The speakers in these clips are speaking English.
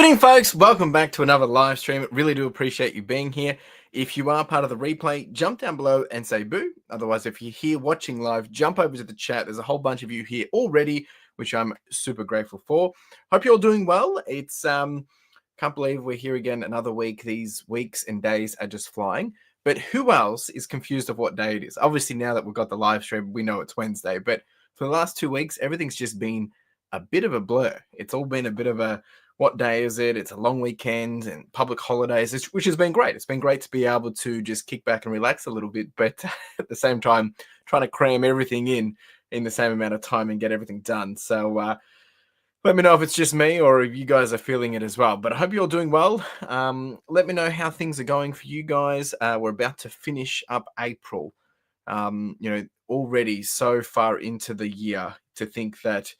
Evening, folks. Welcome back to another live stream. Really do appreciate you being here. If you are part of the replay, jump down below and say boo. Otherwise, if you're here watching live, jump over to the chat. There's a whole bunch of you here already, which I'm super grateful for. Hope you're all doing well. It's can't believe we're here again another week. These weeks and days are just flying. But who else is confused of what day it is? Obviously, now that we've got the live stream, we know it's Wednesday. But for the last 2 weeks, everything's just been a bit of a blur. It's all been a bit of a what day is it? It's a long weekend and public holidays, which has been great. It's been great to be able to just kick back and relax a little bit, but at the same time, trying to cram everything in the same amount of time and get everything done. So let me know if it's just me or if you guys are feeling it as well. But I hope you're all doing well. Let me know how things are going for you guys. We're about to finish up April. Already so far into the year to think that,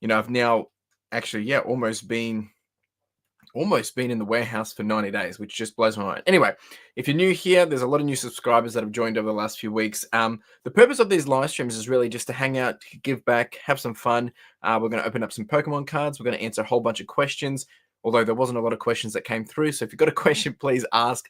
I've now actually, almost been in the warehouse for 90 days, which just blows my mind. Anyway, if you're new here, there's a lot of new subscribers that have joined over the last few weeks. The purpose of these live streams is really just to hang out, give back, have some fun. We're going to open up some Pokemon cards. We're going to answer a whole bunch of questions, although there wasn't a lot of questions that came through. So if you've got a question, please ask.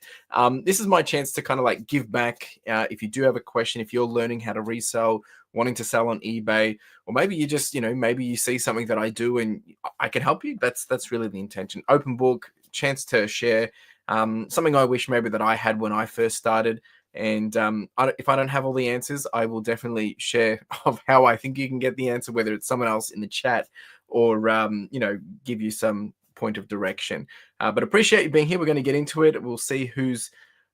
This is my chance to kind of like give back. If you do have a question, if you're learning how to resell, wanting to sell on eBay, or maybe you just, maybe you see something that I do and I can help you. That's really the intention. Open book, chance to share something I wish maybe that I had when I first started. And if I don't have all the answers, I will definitely share of how I think you can get the answer, whether it's someone else in the chat or, give you some point of direction. But appreciate you being here. We're going to get into it. We'll see who's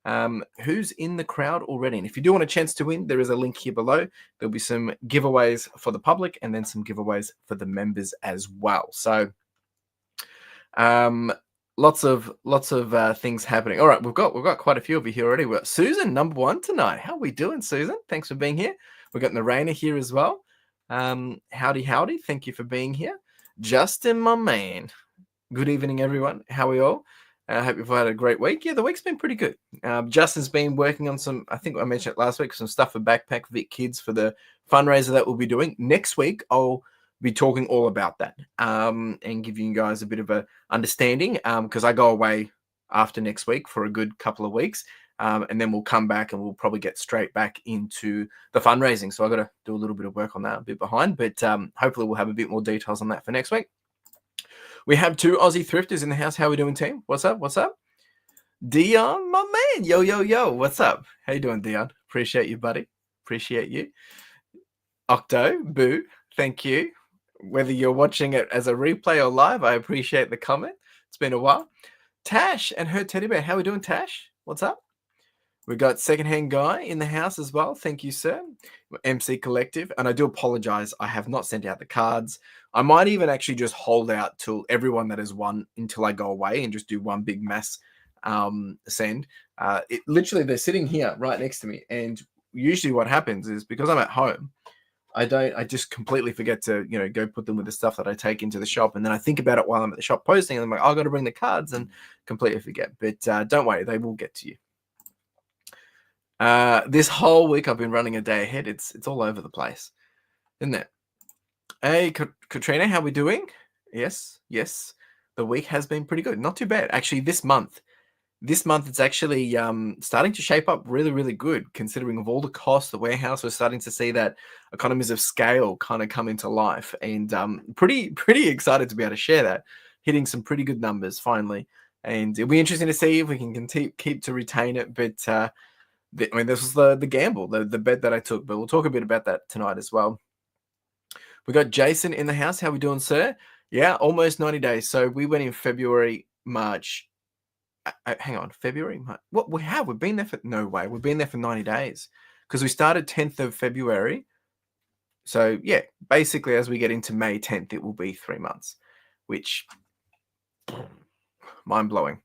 in the crowd already. And if you do want a chance to win, there is a link here below. There'll be some giveaways for the public and then some giveaways for the members as well. So lots of things happening. All right, we've got quite a few of you here already. We've got Susan, number one tonight. How are we doing, Susan? Thanks for being here. We've got Narayna here as well. Howdy. Thank you for being here. Justin, my man. Good evening, everyone. How are you all? I hope you've had a great week. Yeah, the week's been pretty good. Justin's been working on some, I think I mentioned it last week, some stuff for Backpack Vic Kids for the fundraiser that we'll be doing. Next week, I'll be talking all about that and giving you guys a bit of a understanding because I go away after next week for a good couple of weeks. And then we'll come back and we'll probably get straight back into the fundraising. So I've got to do a little bit of work on that, a bit behind, but hopefully we'll have a bit more details on that for next week. We have two Aussie thrifters in the house. How are we doing, team? What's up? Dion, my man. Yo. What's up? How you doing, Dion? Appreciate you, buddy. Appreciate you. Octo, boo. Thank you. Whether you're watching it as a replay or live, I appreciate the comment. It's been a while. Tash and her teddy bear. How are we doing, Tash? What's up? We've got Secondhand Guy in the house as well. Thank you, sir. MC Collective. And I do apologize. I have not sent out the cards. I might even actually just hold out till everyone that has won until I go away and just do one big mass send. Literally, they're sitting here right next to me. And usually what happens is because I'm at home, I just completely forget to, go put them with the stuff that I take into the shop. And then I think about it while I'm at the shop posting. And I'm like, I've got to bring the cards and completely forget. But don't worry, they will get to you. This whole week I've been running a day ahead. It's all over the place, isn't it? Hey, Katrina, how we doing? Yes. The week has been pretty good. Not too bad. Actually, this month it's actually starting to shape up really, really good, considering of all the costs. The warehouse, we're starting to see that economies of scale kind of come into life, and pretty excited to be able to share that, hitting some pretty good numbers finally. And it'll be interesting to see if we can keep to retain it. But this was the gamble, the bet that I took. But we'll talk a bit about that tonight as well. We got Jason in the house. How we doing, sir? Yeah, almost 90 days. So we went in February, March. Hang on, February, March. What we have? We've been there for no way. We've been there for 90 days because we started 10th of February. So yeah, basically as we get into May 10th, it will be 3 months, which mind blowing.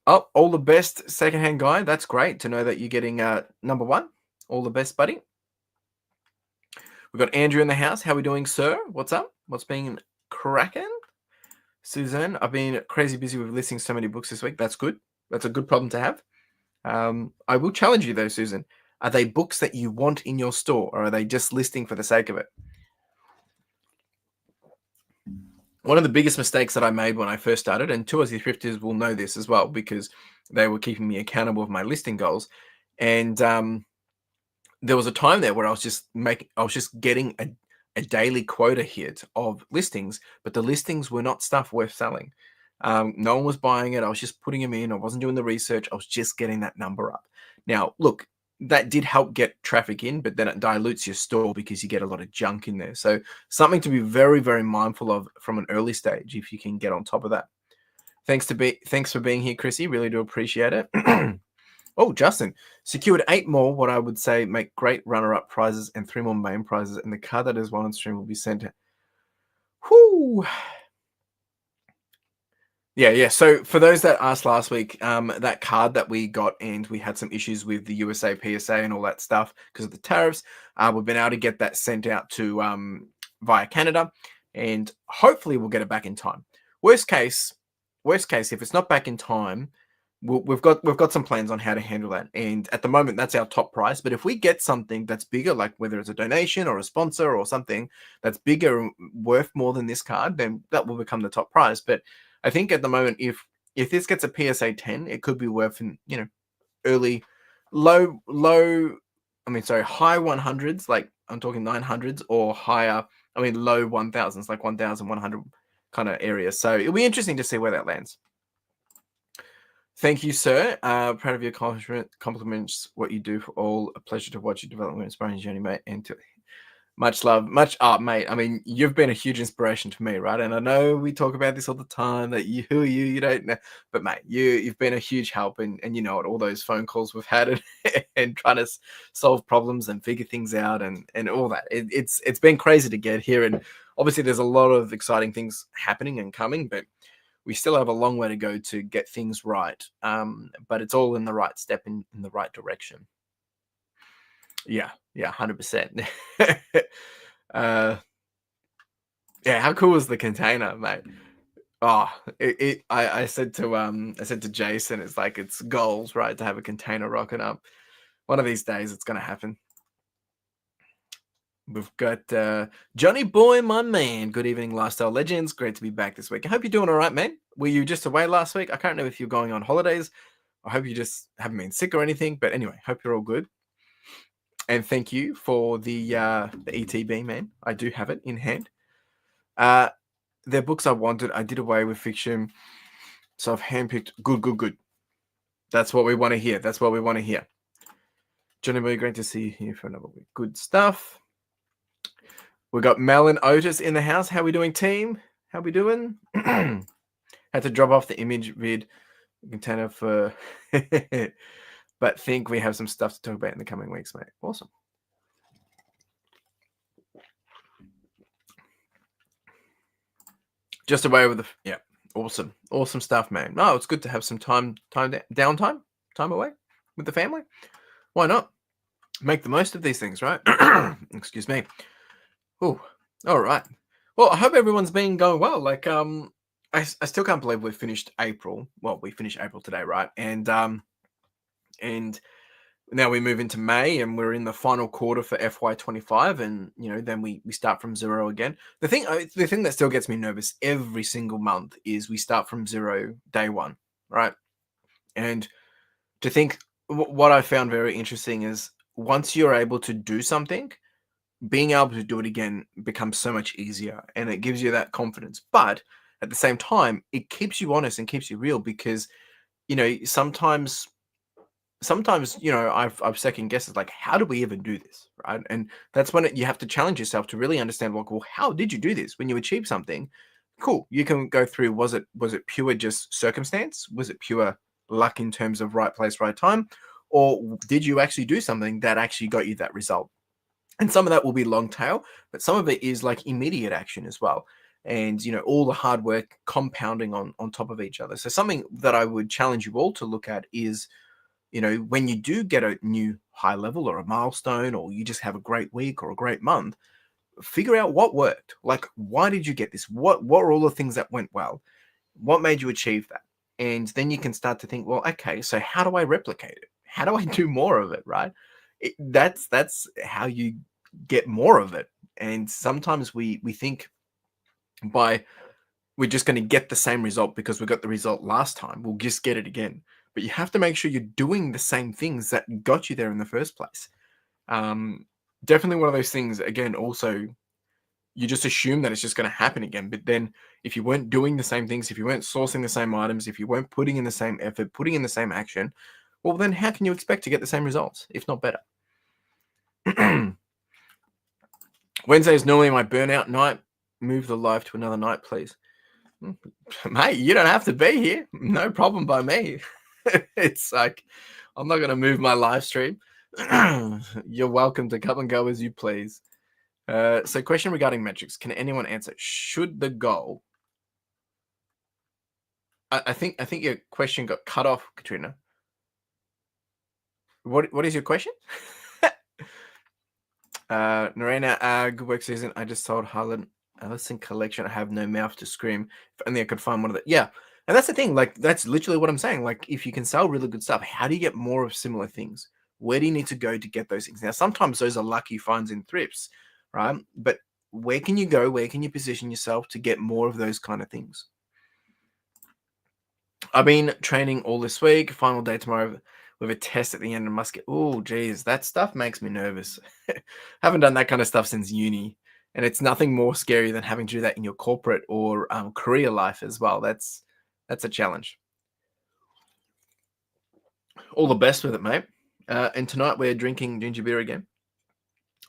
Oh, all the best, Secondhand Guy. That's great to know that you're getting number one. All the best, buddy. We've got Andrew in the house. How we doing, sir? What's up? What's been cracking? Suzanne, I've been crazy busy with listing so many books this week. That's good. That's a good problem to have. I will challenge you though, Susan. Are they books that you want in your store, or are they just listing for the sake of it? One of the biggest mistakes that I made when I first started, and two Aussie thrifters will know this as well because they were keeping me accountable of my listing goals. And there was a time there where I was just getting a daily quota hit of listings, but the listings were not stuff worth selling. No one was buying it. I was just putting them in. I wasn't doing the research. I was just getting that number up. Now, look, that did help get traffic in, but then it dilutes your store because you get a lot of junk in there. So something to be very, very mindful of from an early stage if you can get on top of that. Thanks for being here, Chrissy. Really do appreciate it. Oh, Justin secured 8 more, what I would say make great runner-up prizes and 3 more main prizes, and the card that is one on stream will be sent. Whoo! Yeah. So for those that asked last week, that card that we got and we had some issues with the USA PSA and all that stuff because of the tariffs, we've been able to get that sent out to via Canada, and hopefully we'll get it back in time. Worst case, if it's not back in time, we've got some plans on how to handle that. And at the moment, that's our top price. But if we get something that's bigger, like whether it's a donation or a sponsor or something that's bigger and worth more than this card, then that will become the top prize. But I think at the moment, if this gets a PSA 10, it could be worth in, early, low, high 100s, like I'm talking 900s, or higher, low 1000s, like 1100 kind of area. So it'll be interesting to see where that lands. Thank you, sir. Proud of your accomplishment. Compliments what you do for all. A pleasure to watch your development, inspiring journey, mate. And to much love, much art, mate. I mean, you've been a huge inspiration to me, right? And I know we talk about this all the time that who are you? You don't know, but mate, you've been a huge help, and you know what? All those phone calls we've had and trying to solve problems and figure things out and all that. It's been crazy to get here, and obviously there's a lot of exciting things happening and coming, but we still have a long way to go to get things right. But it's all in the right step in the right direction. Yeah, 100%. Yeah, how cool was the container, mate? Oh, I said to Jason, it's like it's goals, right, to have a container rocking up. One of these days, it's gonna happen. We've got Johnny Boy, my man. Good evening, Lifestyle Legends. Great to be back this week. I hope you're doing all right, man. Were you just away last week? I can't know if you're going on holidays. I hope you just haven't been sick or anything. But anyway, hope you're all good. And thank you for the ETB, man. I do have it in hand. They're books I wanted. I did away with fiction. So I've handpicked good. That's what we want to hear. That's what we want to hear. Johnny Boy, great to see you here for another week. Good stuff. We got Mel and Otis in the house. How we doing, team? How we doing? Had to drop off the image vid container for, but think we have some stuff to talk about in the coming weeks, mate. Awesome. Just away with awesome stuff, man. No, it's good to have some downtime away with the family. Why not? Make the most of these things, right? Excuse me. Oh, all right. Well, I hope everyone's been going well. Like, I still can't believe we finished April. Well, we finished April today, right? And now we move into May, and we're in the final quarter for FY25, and then we start from zero again. The thing that still gets me nervous every single month is we start from zero day one, right? And to think what I found very interesting is once you're able to do something, being able to do it again becomes so much easier, and it gives you that confidence. But at the same time, it keeps you honest and keeps you real because, sometimes, I've second guessed, like, how do we even do this, right? And that's when you have to challenge yourself to really understand, well, how did you do this? When you achieve something, cool, you can go through, was it pure just circumstance? Was it pure luck in terms of right place, right time? Or did you actually do something that actually got you that result? And some of that will be long tail, but some of it is like immediate action as well. And, all the hard work compounding on top of each other. So something that I would challenge you all to look at is, when you do get a new high level or a milestone, or you just have a great week or a great month, figure out what worked. Like, why did you get this? What were all the things that went well? What made you achieve that? And then you can start to think, well, okay, so how do I replicate it? How do I do more of it, right? That's how you get more of it. And sometimes we think by we're just going to get the same result because we got the result last time. We'll just get it again. But you have to make sure you're doing the same things that got you there in the first place. Definitely one of those things, again, also, you just assume that it's just going to happen again. But then if you weren't doing the same things, if you weren't sourcing the same items, if you weren't putting in the same effort, putting in the same action, well, then how can you expect to get the same results, if not better? Wednesday is normally my burnout night. Move the live to another night, please. Mate, you don't have to be here. No problem by me. It's like, I'm not going to move my live stream. You're welcome to come and go as you please. So question regarding metrics. Can anyone answer? Should the goal... I think your question got cut off, Katrina. What is your question? Narena, good work season. I just told Harlan Ellison collection I have no mouth to scream. If only I could find one of the... Yeah. And that's the thing. Like, that's literally what I'm saying. Like, if you can sell really good stuff, how do you get more of similar things? Where do you need to go to get those things? Now, sometimes those are lucky finds in thrifts, right? But where can you go? Where can you position yourself to get more of those kind of things? I've been training all this week. Final day tomorrow with a test at the end of musket. Oh, geez, that stuff makes me nervous. Haven't done that kind of stuff since uni. And it's nothing more scary than having to do that in your corporate or career life as well. That's a challenge. All the best with it, mate. And tonight we're drinking ginger beer again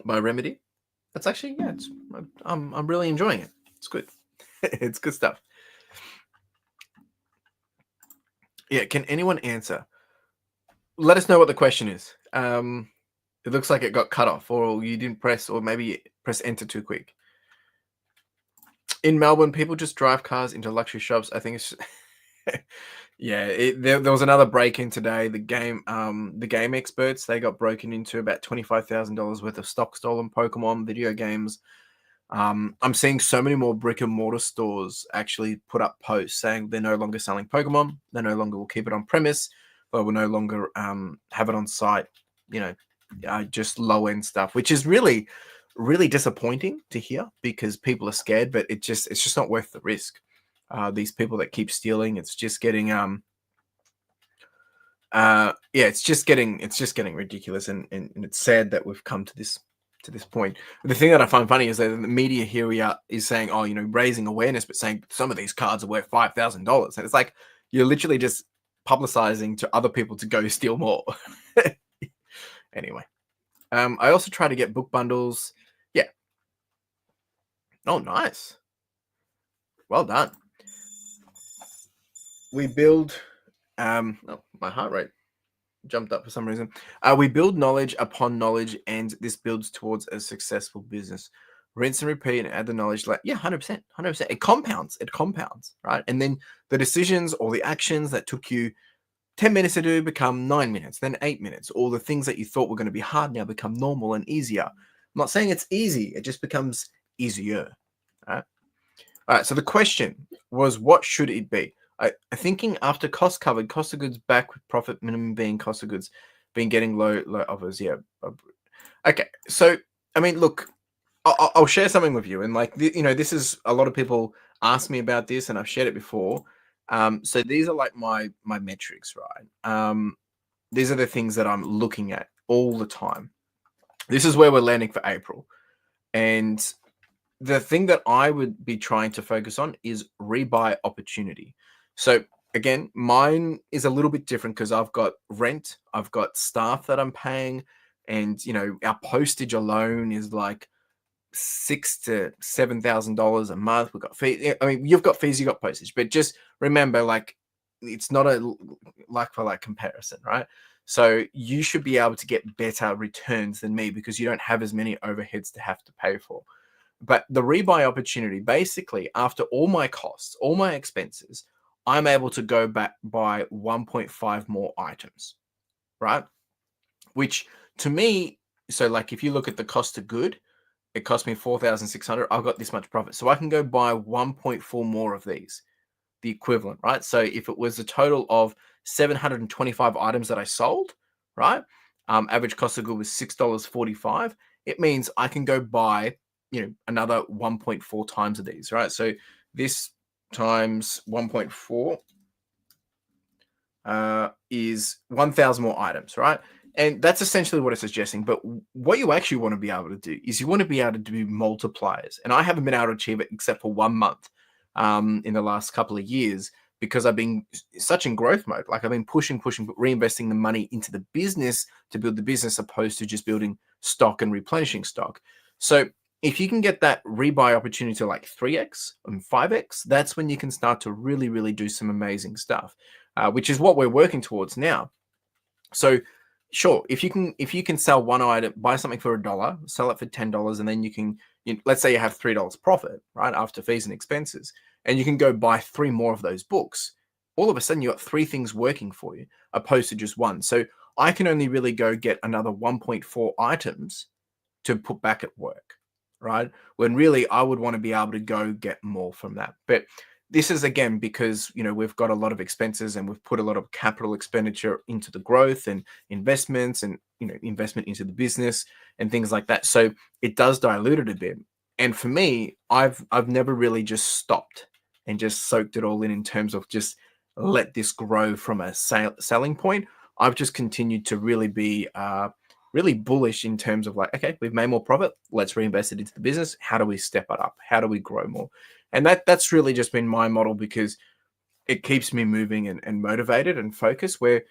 by Remedy. That's actually, yeah, I'm really enjoying it. It's good. It's good stuff. Yeah, can anyone answer? Let us know what the question is. It looks like it got cut off, or you didn't press, or maybe press enter too quick. In Melbourne, people just drive cars into luxury shops. I think it's... Yeah, there was another break-in today. The game experts, they got broken into about $25,000 worth of stock stolen Pokemon video games. I'm seeing so many more brick and mortar stores actually put up posts saying they're no longer selling Pokemon. They no longer will keep it on premise. They will no longer have it on site. Just low end stuff, which is really, really disappointing to hear because people are scared. But it's just not worth the risk. These people that keep stealing, it's just getting it's just getting ridiculous, and it's sad that we've come to this point. The thing that I find funny is that the media here is saying, oh, raising awareness, but saying some of these cards are worth $5,000, and it's like you're literally just publicizing to other people to go steal more. Anyway, I also try to get book bundles. Yeah. Oh, nice. Well done. We build. Oh, my heart rate jumped up for some reason. We build knowledge upon knowledge, and this builds towards a successful business. Rinse and repeat and add the knowledge. 100%. It compounds, right? And then the decisions or the actions that took you 10 minutes to do become 9 minutes, then 8 minutes. All the things that you thought were going to be hard now become normal and easier. I'm not saying it's easy. It just becomes easier. All right. So the question was, what should it be? Thinking after cost covered, cost of goods back with profit minimum being cost of goods, being getting low offers. Yeah. Okay. So, I mean, look, I'll share something with you. And this is, a lot of people ask me about this, and I've shared it before. So these are like my metrics, right? These are the things that I'm looking at all the time. This is where we're landing for April. And the thing that I would be trying to focus on is rebuy opportunity. So again, mine is a little bit different because I've got rent, I've got staff that I'm paying, and our postage alone is like $6,000 to $7,000 a month. We've got fees. I mean, you've got fees, you've got postage, but just remember, it's not a like for like comparison, right? So you should be able to get better returns than me because you don't have as many overheads to have to pay for. But the rebuy opportunity, basically, after all my costs, all my expenses, I'm able to go back buy 1.5 more items, right? Which to me, so if you look at the cost of good, it cost me 4,600. I've got this much profit. So I can go buy 1.4 more of these, the equivalent, right? So if it was a total of 725 items that I sold, right? Average cost of good was $6.45. It means I can go buy, another 1.4 times of these, right? So this times 1.4 is 1,000 more items, right? And that's essentially what it's suggesting. But what you actually want to be able to do is you want to be able to do multipliers. And I haven't been able to achieve it except for 1 month in the last couple of years because I've been such in growth mode. Like I've been pushing, reinvesting the money into the business to build the business opposed to just building stock and replenishing stock. So if you can get that rebuy opportunity to like 3x and 5x, that's when you can start to really, really do some amazing stuff, which is what we're working towards now. So sure, if you can sell one item, buy something for $1, sell it for $10, and then let's say you have $3 profit, right, after fees and expenses, and you can go buy 3 more of those books. All of a sudden, you got 3 things working for you, opposed to just one. So I can only really go get another 1.4 items to put back at work, right? When really I would want to be able to go get more from that. But this is again because we've got a lot of expenses and we've put a lot of capital expenditure into the growth and investments and investment into the business and things like that. So it does dilute it a bit. And for me, I've never really just stopped and just soaked it all in terms of just let this grow from a selling point. I've just continued to really be really bullish in terms of like, okay, we've made more profit. Let's reinvest it into the business. How do we step it up? How do we grow more? And that's really just been my model because it keeps me moving and motivated and focused, where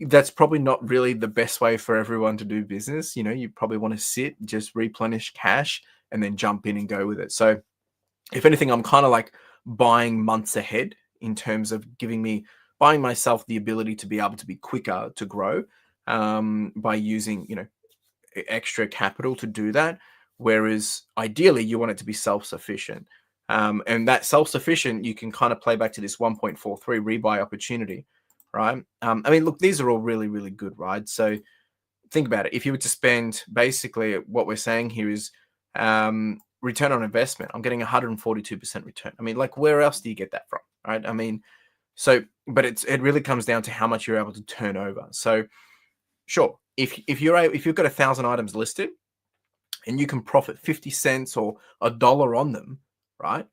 that's probably not really the best way for everyone to do business. You probably want to sit, just replenish cash and then jump in and go with it. So if anything, I'm kind of like buying months ahead in terms of buying myself the ability to be able to be quicker to grow by using, extra capital to do that. Whereas ideally you want it to be self-sufficient. And that self-sufficient, you can kind of play back to this 1.43 rebuy opportunity, right? I mean, look, these are all really, really good, right? So think about it. If you were to spend, basically what we're saying here is return on investment. I'm getting 142% return. I mean, like, where else do you get that from, right? I mean, but it really comes down to how much you're able to turn over. So sure, if you've got 1,000 items listed and you can profit 50 cents or $1 on them, right?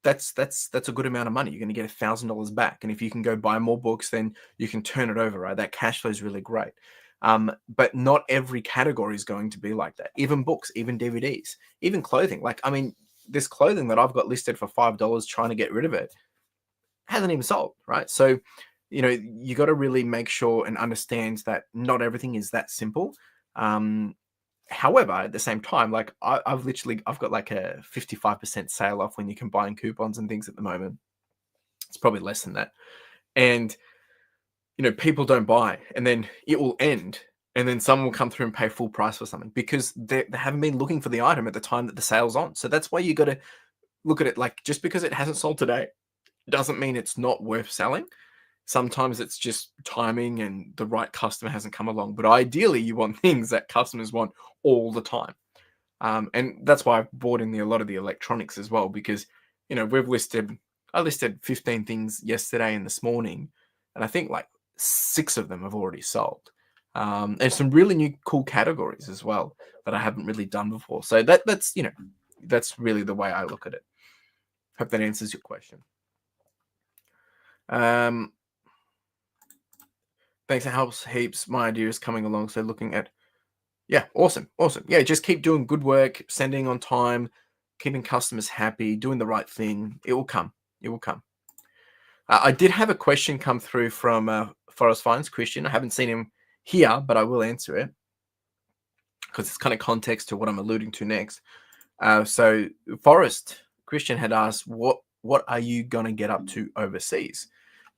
That's a good amount of money. You're going to get $1,000 back. And if you can go buy more books, then you can turn it over, right? That cash flow is really great. But not every category is going to be like that. Even books, even DVDs, even clothing. Like, I mean, this clothing that I've got listed for $5 trying to get rid of it hasn't even sold, right? So, you got to really make sure and understand that not everything is that simple. However, at the same time, like I've got like a 55% sale off when you combine coupons and things at the moment. It's probably less than that. And, people don't buy, and then it will end. And then someone will come through and pay full price for something because they haven't been looking for the item at the time that the sale's on. So that's why you got to look at it like, just because it hasn't sold today doesn't mean it's not worth selling. Sometimes it's just timing and the right customer hasn't come along. But ideally, you want things that customers want all the time. And that's why I've bought in a lot of the electronics as well, because, I listed 15 things yesterday and this morning, and I think like 6 of them have already sold. And some really new cool categories as well that I haven't really done before. So that's really the way I look at it. Hope that answers your question. Thanks. It helps heaps. My idea is coming along. So looking at, yeah, awesome. Yeah, just keep doing good work, sending on time, keeping customers happy, doing the right thing. It will come. I did have a question come through from Forest Finds Christian. I haven't seen him here, but I will answer it because it's kind of context to what I'm alluding to next. So Forest Christian had asked, what are you gonna get up to overseas?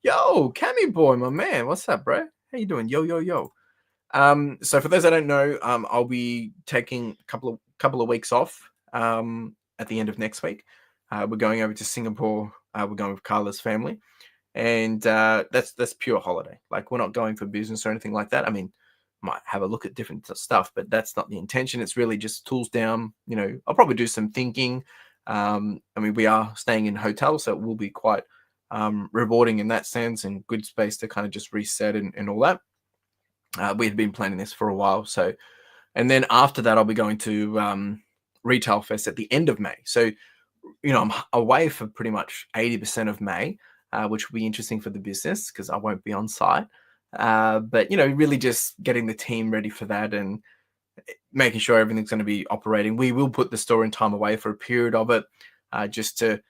Yo, Cammy boy, my man, what's up, bro? How you doing? Yo. So for those that don't know, I'll be taking a couple of weeks off at the end of next week. We're going over to Singapore. We're going with Carla's family, and that's pure holiday. Like, we're not going for business or anything like that. I mean, might have a look at different stuff, but that's not the intention. It's really just tools down. I'll probably do some thinking. I mean, we are staying in hotels, so it will be quite rewarding in that sense, and good space to kind of just reset and all that. We had been planning this for a while. So, and then after that, I'll be going to Retail Fest at the end of May. So I'm away for pretty much 80% of May, which will be interesting for the business because I won't be on site. But really just getting the team ready for that and making sure everything's going to be operating. We will put the store in time away for a period of it, just to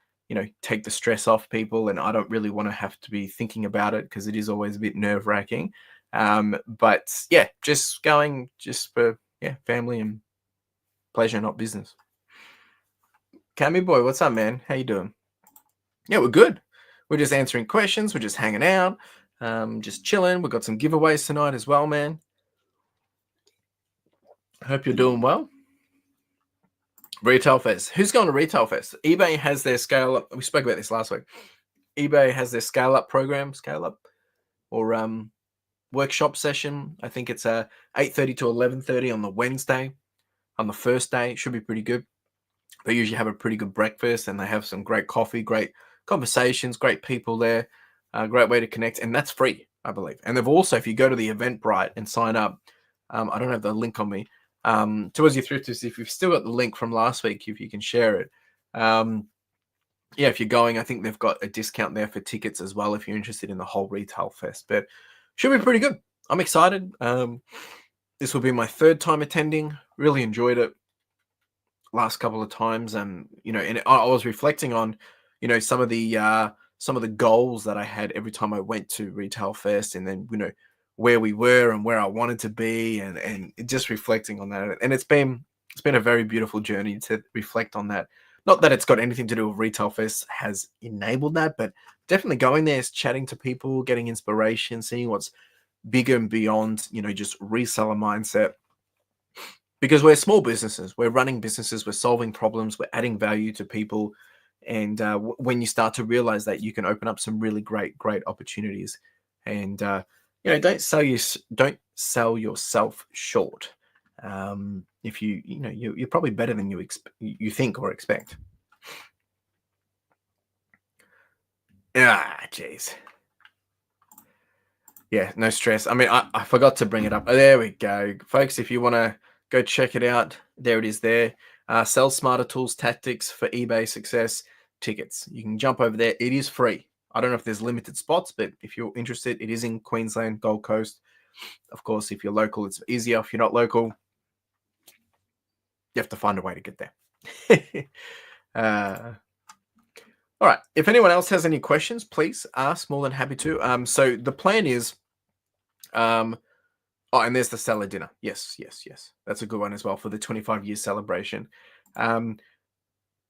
take the stress off people. And I don't really want to have to be thinking about it because it is always a bit nerve wracking. But yeah, just going just for family and pleasure, not business. Cammy boy, what's up, man? How you doing? Yeah, we're good. We're just answering questions. We're just hanging out, just chilling. We've got some giveaways tonight as well, man. I hope you're doing well. Retail Fest. Who's going to Retail Fest? eBay has their scale up. We spoke about this last week. eBay has their scale up program, or workshop session. I think it's 8:30 to 11:30 on the Wednesday. On the first day, should be pretty good. They usually have a pretty good breakfast, and they have some great coffee, great conversations, great people there. Great way to connect, and that's free, I believe. And they've also, if you go to the Eventbrite and sign up, I don't have the link on me. Towards you through to see if you've still got the link from last week, if you can share it. If you're going, I think they've got a discount there for tickets as well if you're interested in the whole Retail Fest. But should be pretty good. I'm excited. This will be my third time attending. Really enjoyed it last couple of times, and I was reflecting on some of the goals that I had every time I went to Retail Fest, and then where we were and where I wanted to be, and just reflecting on that. And it's been a very beautiful journey to reflect on that. Not that it's got anything to do with Retail Fest has enabled that, but definitely going there, chatting to people, getting inspiration, seeing what's bigger and beyond just reseller mindset. Because we're small businesses, we're running businesses, we're solving problems, we're adding value to people. And when you start to realize that, you can open up some really great opportunities. And don't sell yourself short. If you're probably better than you think or expect. Jeez. Yeah, no stress. I mean, I forgot to bring it up. Oh, there we go, folks. If you want to go check it out, there it is there. Sell Smarter Tools Tactics for eBay Success tickets. You can jump over there. It is free. I don't know if there's limited spots, but if you're interested, it is in Queensland, Gold Coast. Of course, if you're local, it's easier. If you're not local, you have to find a way to get there. All right. If anyone else has any questions, please ask. More than happy to. So the plan is, and there's the seller dinner. Yes. That's a good one as well for the 25-year celebration.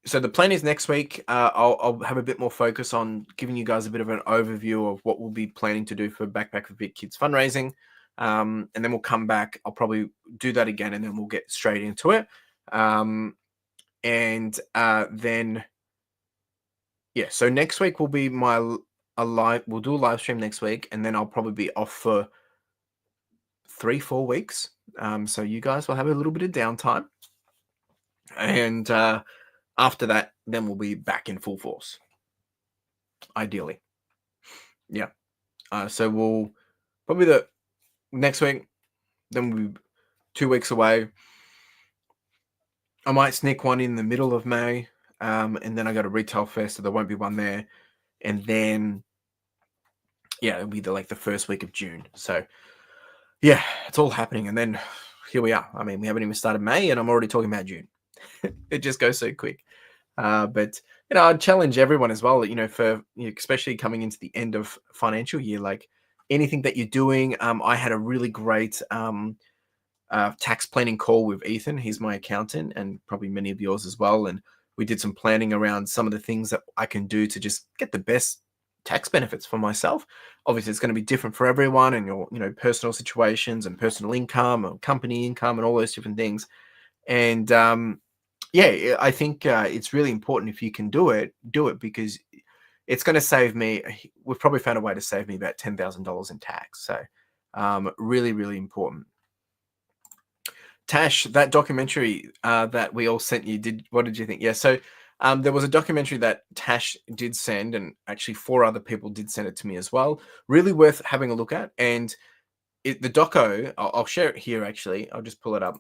So the plan is next week, I'll have a bit more focus on giving you guys a bit of an overview of what we'll be planning to do for Backpack for Big Kids fundraising. And then we'll come back. I'll probably do that again, and then we'll get straight into it. So next week will be we'll do a live stream next week, and then I'll probably be off for 3-4 weeks. So you guys will have a little bit of downtime. And after that, then we'll be back in full force. Ideally. Yeah. So we'll probably the next week, then we'll be 2 weeks away. I might sneak one in the middle of May. And then I got a Retail Fest, so there won't be one there. And then, it'll be the first week of June. So, yeah, it's all happening. And then here we are. I mean, we haven't even started May, and I'm already talking about June. It just goes so quick. But I'd challenge everyone as well. For especially coming into the end of financial year, like anything that you're doing. I had a really great tax planning call with Ethan. He's my accountant, and probably many of yours as well. And we did some planning around some of the things that I can do to just get the best tax benefits for myself. Obviously, it's going to be different for everyone, and your personal situations and personal income or company income and all those different things. And I think it's really important if you can do it because it's going to save me. We've probably found a way to save me about $10,000 in tax. So really, really important. Tash, that documentary that we all sent you, what did you think? Yeah, so there was a documentary that Tash did send, and actually 4 other people did send it to me as well. Really worth having a look at. And the doco, I'll share it here actually. I'll just pull it up.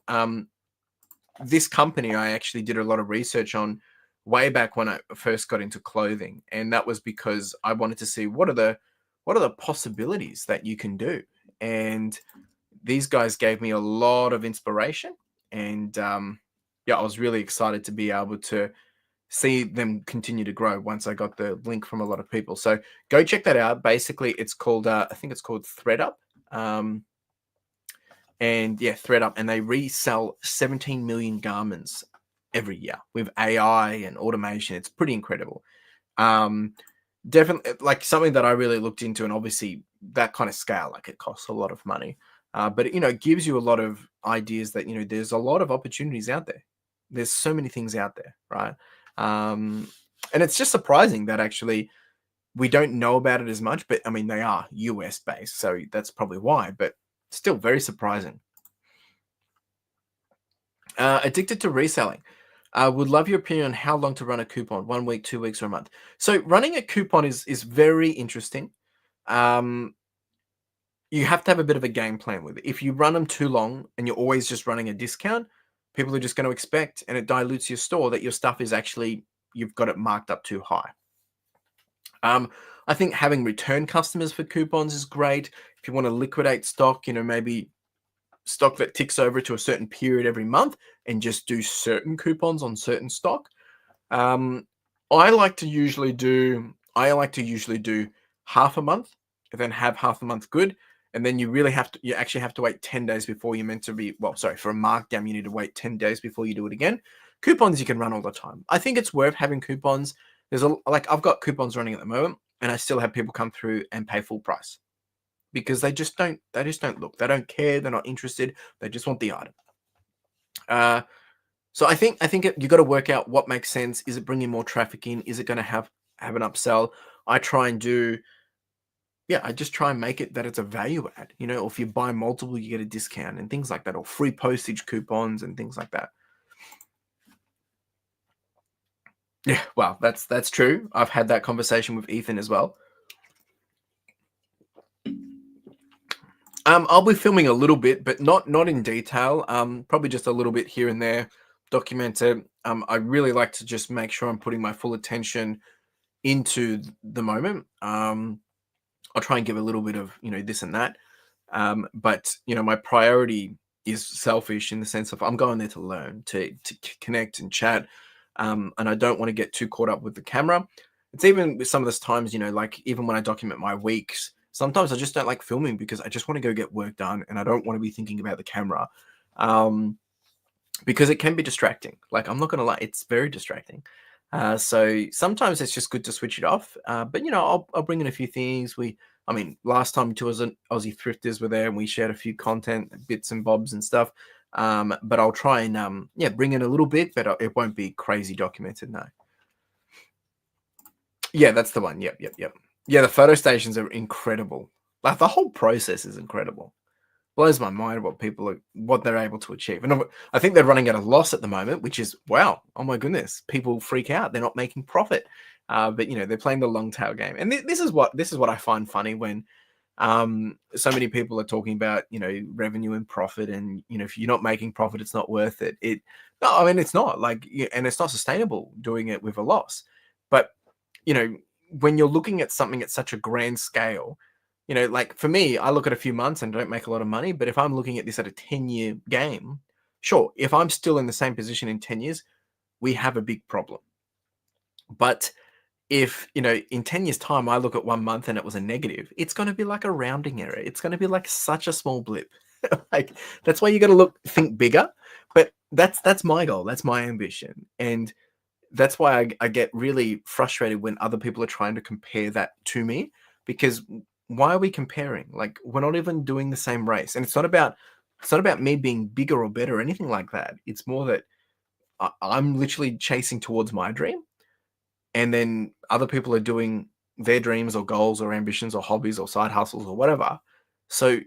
This company I actually did a lot of research on. way back when I first got into clothing, and that was because I wanted to see what are the possibilities that you can do. And these guys gave me a lot of inspiration, and yeah, I was really excited to be able to see them continue to grow once I got the link from a lot of people. So go check that out. Basically, it's called I think it's called ThreadUp. Um, and yeah, ThreadUp, and they resell 17 million garments every year with AI and automation. It's pretty incredible. Um, Definitely like something that I really looked into, and obviously that kind of scale, like it costs a lot of money. But it gives you a lot of ideas that there's a lot of opportunities out there. There's so many things out there, right? Um, and it's just surprising that actually we don't know about it as much. But I mean, they are US based, so that's probably why. But still, very surprising. Addicted to reselling. Would love your opinion on how long to run a coupon, 1 week, 2 weeks, or a month. So running a coupon is very interesting. Um, you have to have a bit of a game plan with it. If you run them too long and you're always just running a discount, people are just going to expect, and it dilutes your store, that your stuff is actually, you've got it marked up too high. I think having return customers for coupons is great. If you want to liquidate stock, maybe stock that ticks over to a certain period every month and just do certain coupons on certain stock. Um, I like to usually do half a month and then have half a month good. And then you actually have to wait 10 days before you're meant to be, well, sorry, for a markdown, you need to wait 10 days before you do it again. Coupons you can run all the time. I think it's worth having coupons. I've got coupons running at the moment, and I still have people come through and pay full price because they just don't look. They don't care. They're not interested. They just want the item. So I think you got to work out what makes sense. Is it bringing more traffic in? Is it going to have an upsell? I try and do, yeah, I just try and make it that it's a value add. Or if you buy multiple, you get a discount and things like that, or free postage coupons and things like that. Yeah, well, that's true. I've had that conversation with Ethan as well. I'll be filming a little bit, but not in detail. Probably just a little bit here and there, documented. I really like to just make sure I'm putting my full attention into the moment. I'll try and give a little bit of this and that, but my priority is selfish in the sense of I'm going there to learn, to connect and chat, and I don't want to get too caught up with the camera. It's even with some of those times, like even when I document my weeks, sometimes I just don't like filming because I just want to go get work done and I don't want to be thinking about the camera. Because it can be distracting. Like, I'm not gonna lie, it's very distracting. So sometimes it's just good to switch it off. But I'll bring in a few things. I mean, last time two Aussie thrifters were there and we shared a few content bits and bobs and stuff. But I'll try and bring in a little bit, but it won't be crazy documented. No. Yeah, that's the one. Yep. Yeah, the photo stations are incredible. Like the whole process is incredible. Blows my mind what they're able to achieve. And I think they're running at a loss at the moment, which is wow. Oh my goodness, people freak out. They're not making profit, but they're playing the long tail game. And this is what I find funny when so many people are talking about revenue and profit, and if you're not making profit, it's not worth it. No, I mean it's not and it's not sustainable doing it with a loss. But you know when you're looking at something at such a grand scale. Like for me, I look at a few months and don't make a lot of money. But if I'm looking at this at a 10-year game, sure, if I'm still in the same position in 10 years, we have a big problem. But if, in 10 years' time, I look at 1 month and it was a negative, it's going to be like a rounding error. It's going to be like such a small blip. Like that's why you got to think bigger. But that's my goal. That's my ambition. And that's why I get really frustrated when other people are trying to compare that to me, because why are we comparing? Like we're not even doing the same race, and it's not about me being bigger or better or anything like that. It's more that I'm literally chasing towards my dream, and then other people are doing their dreams or goals or ambitions or hobbies or side hustles or whatever. So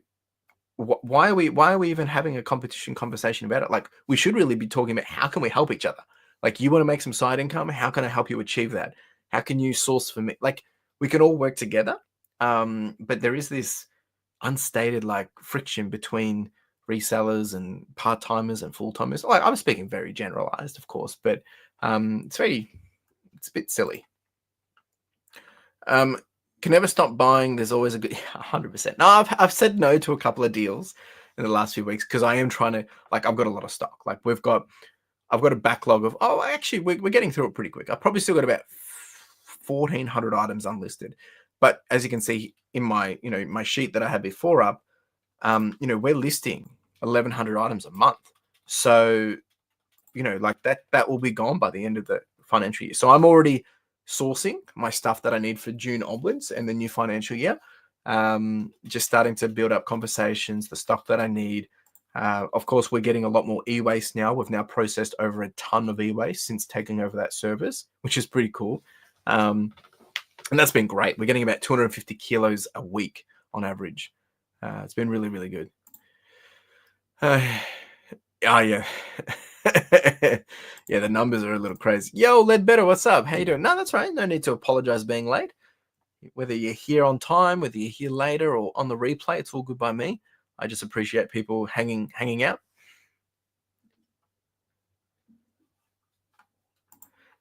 why are we even having a competition conversation about it? Like we should really be talking about how can we help each other. Like you want to make some side income, how can I help you achieve that? How can you source for me? Like we can all work together. But there is this unstated like friction between resellers and part-timers and full-timers. Like I'm speaking very generalized, of course, but it's very It's a bit silly. Can never stop buying. There's always a good 100%. No, I've said no to a couple of deals in the last few weeks because I am trying to, like, I've got a lot of stock. Like I've got a backlog of, actually we're getting through it pretty quick. I've probably still got about 1,400 items unlisted. But as you can see in my, my sheet that I had before up, we're listing 1,100 items a month. So, like that will be gone by the end of the financial year. So I'm already sourcing my stuff that I need for June onwards and the new financial year. Just starting to build up conversations, the stuff that I need. Of course, we're getting a lot more e-waste now. We've now processed over a ton of e-waste since taking over that service, which is pretty cool. And that's been great. We're getting about 250 kilos a week on average. It's been really, really good. Yeah. Yeah, the numbers are a little crazy. Yo, Ledbetter, what's up? How you doing? No, that's right. No need to apologize being late. Whether you're here on time, whether you're here later or on the replay, it's all good by me. I just appreciate people hanging out.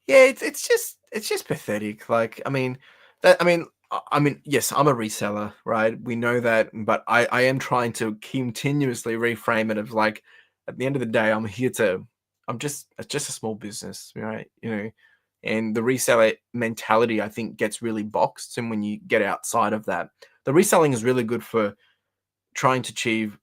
Yeah, it's just pathetic. Like, I mean, yes, I'm a reseller, right? We know that, but I am trying to continuously reframe it of like, at the end of the day, it's just a small business, right? And the reseller mentality, I think, gets really boxed. And when you get outside of that, the reselling is really good for trying to achieve,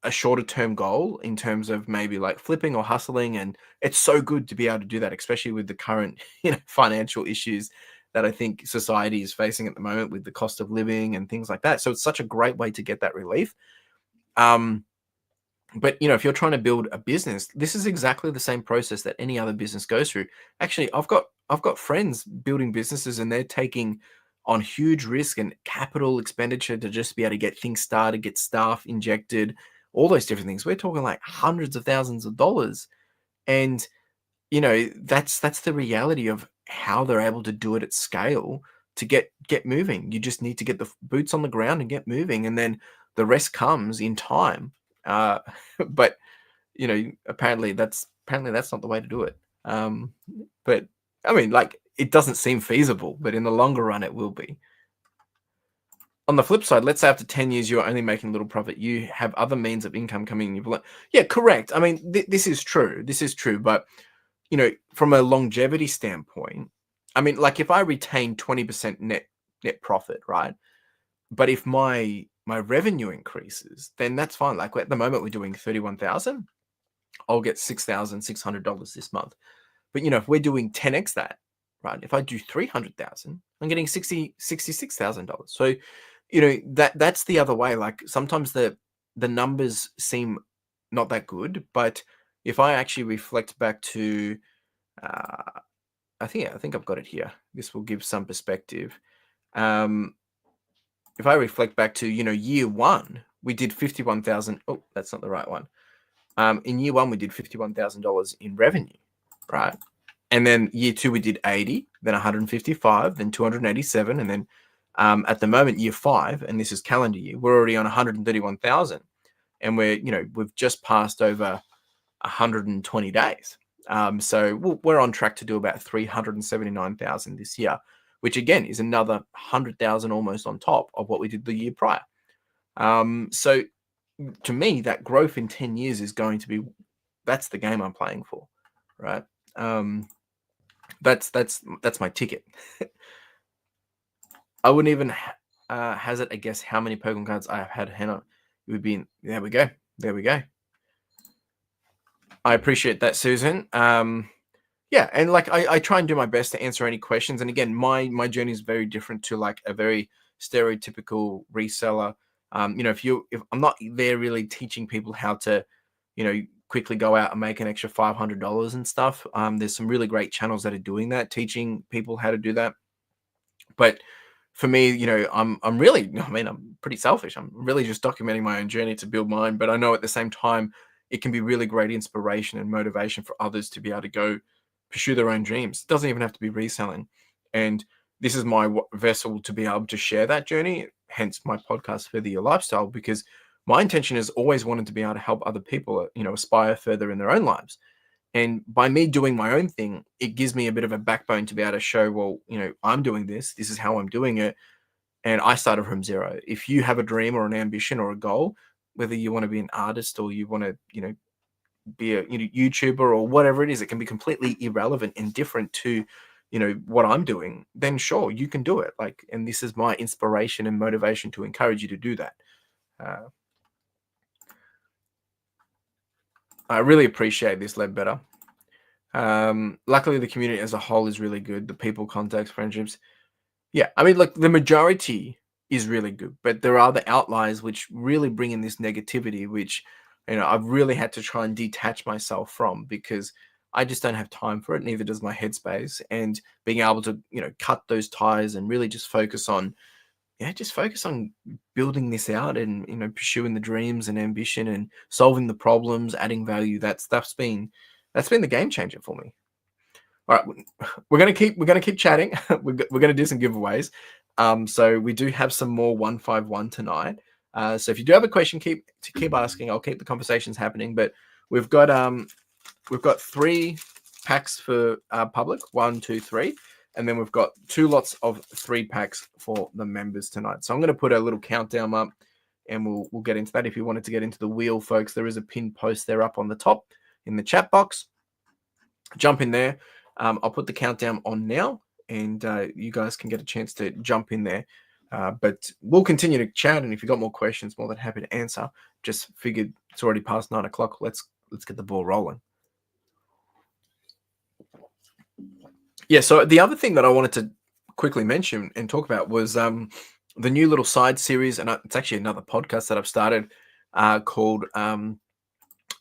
a shorter term goal in terms of maybe like flipping or hustling. And it's so good to be able to do that, especially with the current, financial issues that I think society is facing at the moment with the cost of living and things like that. So it's such a great way to get that relief. But if you're trying to build a business, this is exactly the same process that any other business goes through. Actually, I've got friends building businesses and they're taking on huge risk and capital expenditure to just be able to get things started, get staff injected, all those different things. We're talking like hundreds of thousands of dollars. And that's the reality of how they're able to do it at scale to get moving. You just need to get the boots on the ground and get moving, and then the rest comes in time. But apparently that's not the way to do it. But I mean, like, it doesn't seem feasible, but in the longer run, it will be. On the flip side, let's say after 10 years, you're only making a little profit. You have other means of income coming in. Yeah, correct. I mean, this is true. This is true. But, from a longevity standpoint, I mean, like if I retain 20% net profit, right? But if my revenue increases, then that's fine. Like at the moment, we're doing 31,000. I'll get $6,600 this month. But if we're doing 10x that, right? If I do 300,000, I'm getting $66,000. So, that's the other way. Like sometimes the numbers seem not that good, but if I actually reflect back to, I think I've got it here. This will give some perspective. If I reflect back to, year one, we did 51,000. Oh, that's not the right one. In year one, we did $51,000 in revenue, right? And then year two, we did 80, then 155, then 287. And then at the moment, year five, and this is calendar year, we're already on 131,000. And we've just passed over 120 days. So we're on track to do about 379,000 this year, which again is another 100,000 almost on top of what we did the year prior. So to me, that growth in 10 years is going to be, that's the game I'm playing for, right? That's my ticket. I wouldn't even hazard a guess how many Pokemon cards I have had. Hannah, it would be there we go. I appreciate that, Susan. Yeah, and like I try and do my best to answer any questions. And again, my journey is very different to like a very stereotypical reseller. If I'm not there really teaching people how to, quickly go out and make an extra $500 and stuff. There's some really great channels that are doing that, teaching people how to do that. But for me, I'm really, I'm pretty selfish. I'm really just documenting my own journey to build mine. But I know at the same time, it can be really great inspiration and motivation for others to be able to go pursue their own dreams. It doesn't even have to be reselling. And this is my vessel to be able to share that journey, hence my podcast, Further Your Lifestyle, because my intention is always wanted to be able to help other people, aspire further in their own lives. And by me doing my own thing, it gives me a bit of a backbone to be able to show, well, I'm doing this. This is how I'm doing it. And I started from zero. If you have a dream or an ambition or a goal, whether you want to be an artist or you want to, be a YouTuber or whatever it is, it can be completely irrelevant and different to, what I'm doing. Then sure, you can do it. Like, and this is my inspiration and motivation to encourage you to do that. Uh, I really appreciate this, Ledbetter. Luckily, the community as a whole is really good. The people, contacts, friendships. Yeah, I mean, like the majority is really good, but there are the outliers which really bring in this negativity, which I've really had to try and detach myself from because I just don't have time for it. Neither does my headspace, and being able to cut those ties and really just focus on building this out and pursuing the dreams and ambition and solving the problems, adding value. That's been the game changer for me. All right, we're gonna keep chatting. We're gonna do some giveaways. So we do have some more 151 tonight. So if you do have a question, keep asking. I'll keep the conversations happening. But we've got 3 packs for public, 1, 2, 3, and then we've got 2 lots of 3 packs for the members tonight. So I'm going to put a little countdown up, and we'll get into that. If you wanted to get into the wheel, folks, there is a pinned post there up on the top in the chat box. Jump in there. I'll put the countdown on now, and you guys can get a chance to jump in there. But we'll continue to chat, and if you've got more questions, more than happy to answer. Just figured it's already past 9 o'clock. Let's get the ball rolling. Yeah, so the other thing that I wanted to quickly mention and talk about was the new little side series, and it's actually another podcast that I've started called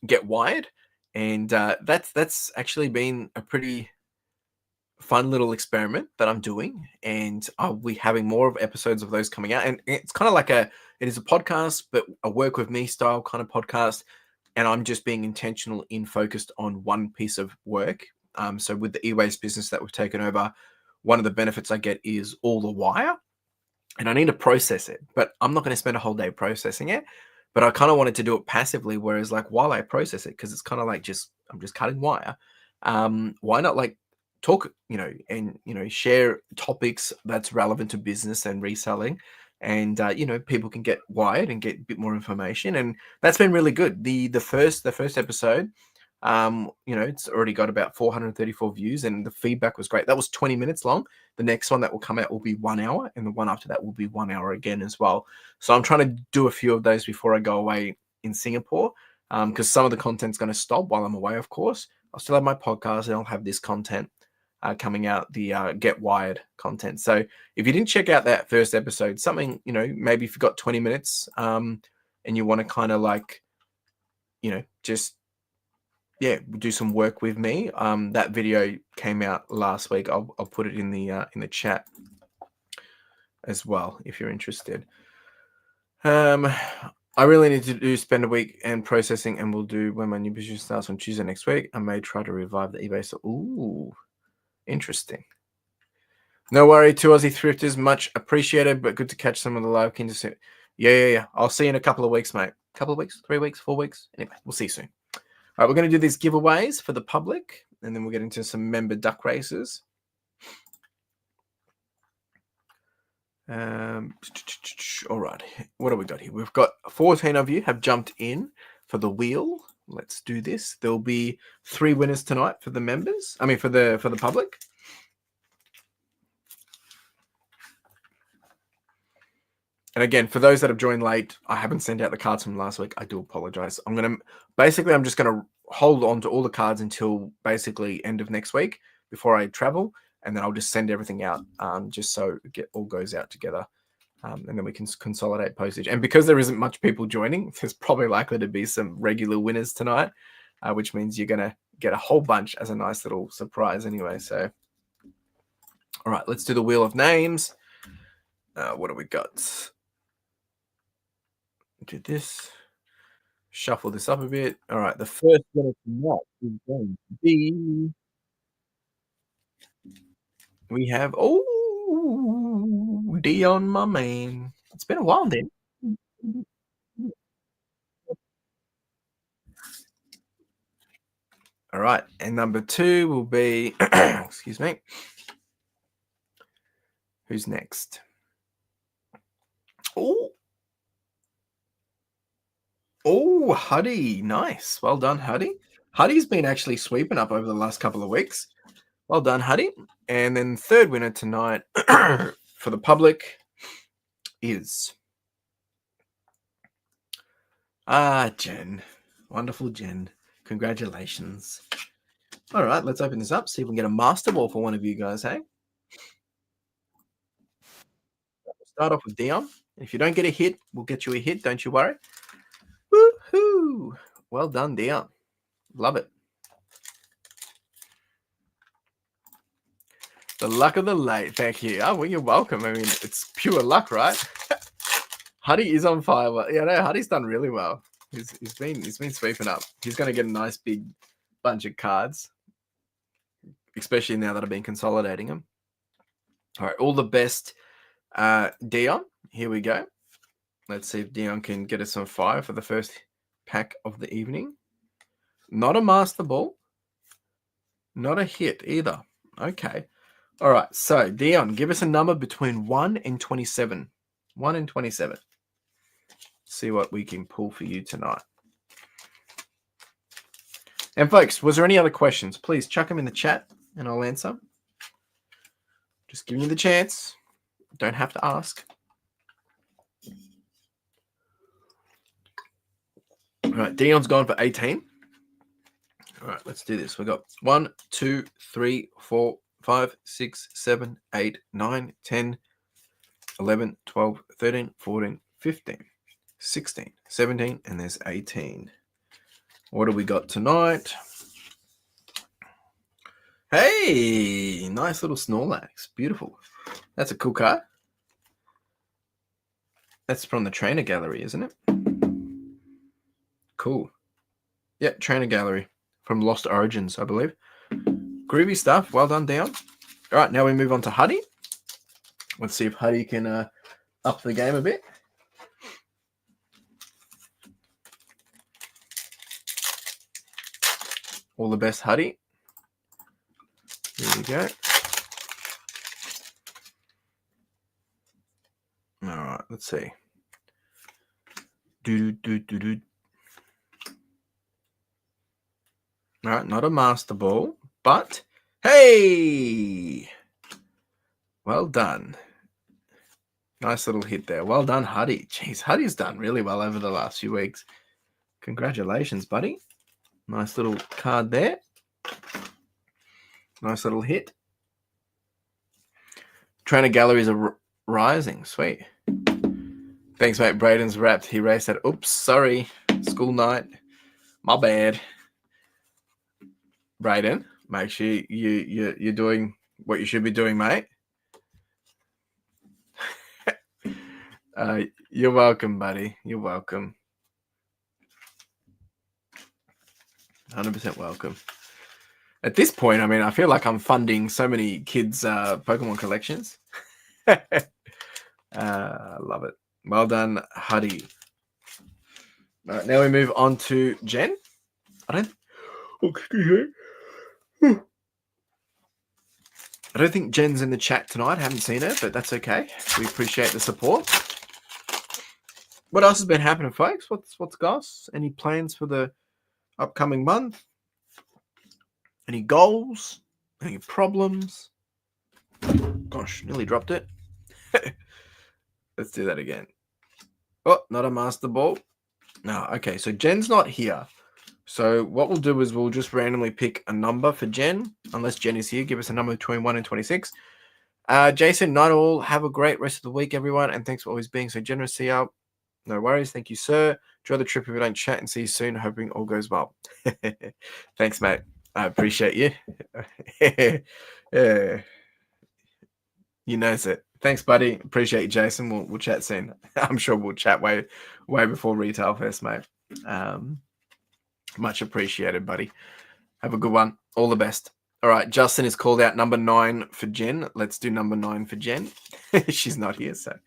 Get Wired, and that's actually been a pretty fun little experiment that I'm doing, and I'll be having more of episodes of those coming out. And it's kind of like it is a podcast, but a work with me style kind of podcast, and I'm just being intentional in focused on one piece of work. So with the e-waste business that we've taken over, one of the benefits I get is all the wire, and I need to process it, but I'm not going to spend a whole day processing it. But I kind of wanted to do it passively, whereas like while I process it, because it's kind of like I'm just cutting wire. Why not like talk, and share topics that's relevant to business and reselling, and people can get wired and get a bit more information, and that's been really good. The first episode, it's already got about 434 views, and the feedback was great. That was 20 minutes long. The next one that will come out will be 1 hour, and the one after that will be 1 hour again as well. So I'm trying to do a few of those before I go away in Singapore, because some of the content's going to stop while I'm away, of course. I'll still have my podcast, and I'll have this content coming out, the Get Wired content. So if you didn't check out that first episode, something, maybe if you've got 20 minutes and you want to kind of like, just do some work with me. That video came out last week. I'll put it in the chat as well if you're interested. I really need to spend a week and processing, and we'll do when my new business starts on Tuesday next week. I may try to revive the eBay. So, ooh, interesting. No worry, 2 Aussie thrifters, much appreciated, but good to catch some of the live keen to see. Yeah. I'll see you in a couple of weeks, mate. Couple of weeks, 3 weeks, 4 weeks. Anyway, we'll see you soon. All right, we're going to do these giveaways for the public, and then we'll get into some member duck races. All right, what have we got here? We've got 14 of you have jumped in for the wheel. Let's do this. There'll be 3 winners tonight for the members. I mean, for the public. And again, for those that have joined late, I haven't sent out the cards from last week. I do apologize. I'm just going to hold on to all the cards until basically end of next week before I travel. And then I'll just send everything out just so it all goes out together. And then we can consolidate postage. And because there isn't much people joining, there's probably likely to be some regular winners tonight, which means you're going to get a whole bunch as a nice little surprise anyway. So, all right, let's do the wheel of names. What do we got? Do this. Shuffle this up a bit. All right, the first winner tonight is going to be. We have Dion, my man. It's been a while then. All right. And number 2 will be, excuse me. Who's next? Oh, Huddy. Nice. Well done, Huddy. Huddy's been actually sweeping up over the last couple of weeks. Well done, Huddy. And then third winner tonight for the public is Jen. Wonderful Jen. Congratulations. All right, let's open this up, see if we can get a master ball for one of you guys, hey? Start off with Dion. If you don't get a hit, we'll get you a hit, don't you worry. Woohoo! Well done, Dion. Love it. The luck of the late. Thank you. Oh, well, you're welcome. I mean, it's pure luck, right? Huddy is on fire. Well, yeah, no, Huddy's done really well. He's been sweeping up. He's going to get a nice big bunch of cards, especially now that I've been consolidating them. All right, all the best, Dion. Here we go. Let's see if Dion can get us on fire for the first pack of the evening. Not a master ball. Not a hit either. Okay. All right. So, Dion, give us a number between 1 and 27. 1 and 27. See what we can pull for you tonight. And, folks, was there any other questions? Please chuck them in the chat and I'll answer. Just giving you the chance. Don't have to ask. All right. Dion's gone for 18. All right, let's do this. We've got 1, 2, 3, 4, 5, 6, 7, 8, 9, 10, 11, 12, 13, 14, 15, 16, 17, and there's 18. What do we got tonight? Hey, nice little Snorlax. Beautiful. That's a cool card. That's from the trainer gallery, isn't it? Cool. Yeah, trainer gallery. From Lost Origins, I believe. Groovy stuff. Well done, Dion. All right, now we move on to Huddy. Let's see if Huddy can up the game a bit. All the best, Huddy. Here we go. All right, let's see. All right, not a master ball, but hey, well done. Nice little hit there. Well done, Huddy. Jeez, Huddy's done really well over the last few weeks. Congratulations, buddy. Nice little card there. Nice little hit. Trainer galleries are rising. Sweet. Thanks, mate. Braden's wrapped. He raced that. Oops, sorry. School night. My bad. Braden, make sure you're doing what you should be doing, mate. You're welcome, buddy. You're welcome. 100% welcome. At this point, I mean, I feel like I'm funding so many kids' Pokemon collections. Love it. Well done, Huddy. All right, now we move on to Jen. I don't think Jen's in the chat tonight. I haven't seen her, but that's okay. We appreciate the support. What else has been happening, folks? What's goss? Any plans for the upcoming month? Any goals? Any problems? Gosh, nearly dropped it. Let's do that again. Oh, not a master ball. No, okay. So Jen's not here. So what we'll do is we'll just randomly pick a number for Jen, unless Jen is here. Give us a number between 1 and 26. Jason, night all. Have a great rest of the week, everyone. And thanks for always being so generous. See you. No worries. Thank you, sir. Enjoy the trip if we don't chat, and see you soon. Hoping all goes well. Thanks, mate. I appreciate you. Yeah. You know it. Thanks, buddy. Appreciate you, Jason. We'll chat soon. I'm sure we'll chat way before Retail Fest, mate. Much appreciated, buddy. Have a good one. All the best. All right, Justin is called out number 9 for Jen. Let's do number 9 for Jen. She's not here, so.